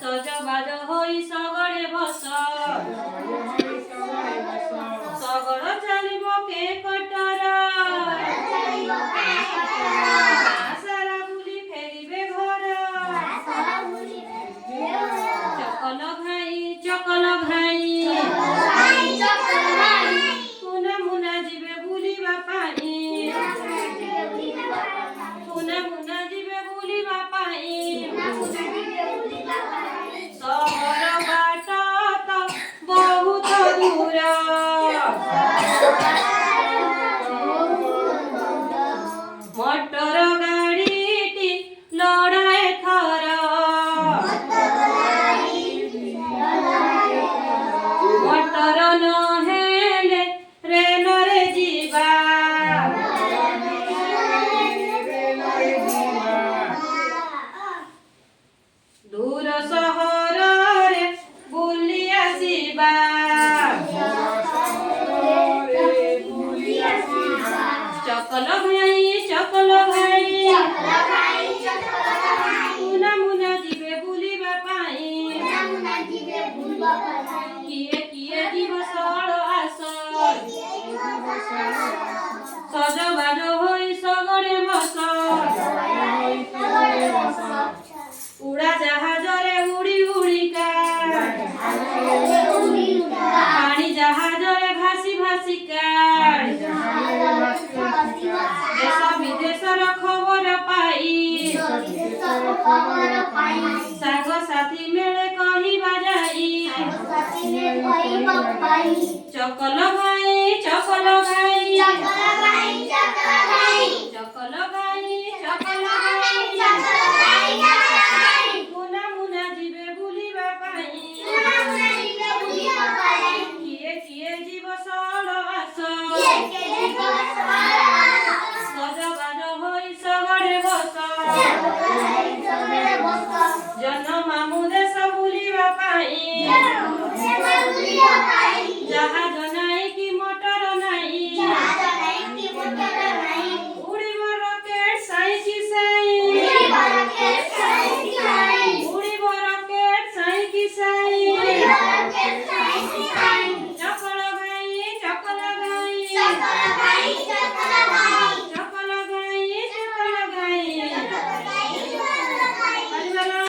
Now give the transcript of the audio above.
ସଜବାଜ ହୋଇ ଶଗଡ଼େ ବସ ଶଗଡ଼ ଚାଲିବ କେକଟର ସାରା ବୁଲି ଫେରିବେ ଘର ଚକଲ ଘାଇ ପୁନା ମୁନା ଯିବେ ବୁଲିବା ପାଇଁ ପୁନା ମୁନା ଯିବେ ବୁଲିବା ପାଇଁ ସହର ବାଟ ତ ବହୁତ ଦୂର ମଟର ଗାଡ଼ିଟି ଲଢ଼ାଏ ଥର ମଟର ନହେଲେ ରେଲରେ ଯିବା ଦୂର ସହରରେ ବୁଲି ଆସିବା ଚକଲ ଘାଇ ପୁନା ମୁନା ଯିବେ ବୁଲିବା ପାଇଁ କିଏ କିଏ ଯିବ ସଳ ଆସ ସଜବାଜ ହୋଇ ଶଗଡ଼େ ବସ ଉଡ଼ା ଜାହାଜରେ ଉଡ଼ି ଉଡ଼ିକା ପାଣି ଜାହାଜରେ ଭାସି ଭାସିକା ଦେଶ ବିଦେଶର ଖବର ପାଇ ସାଙ୍ଗସାଥି ମେଳେ କହିବା ଯାଇ ଚକଲ ଘାଇ ପୁନା ମୁନା ଯିବେ ବୁଲିବା ପାଇଁ କିଏ କିଏ ଯିବ ସଳ ଆସ ସଜବାଜ ହୋଇ ଶଗଡ଼େ ବସ ଜନ ମାମୁଁ ଦେଶ ବୁଲିବା ପାଇଁ ଜାହାଜ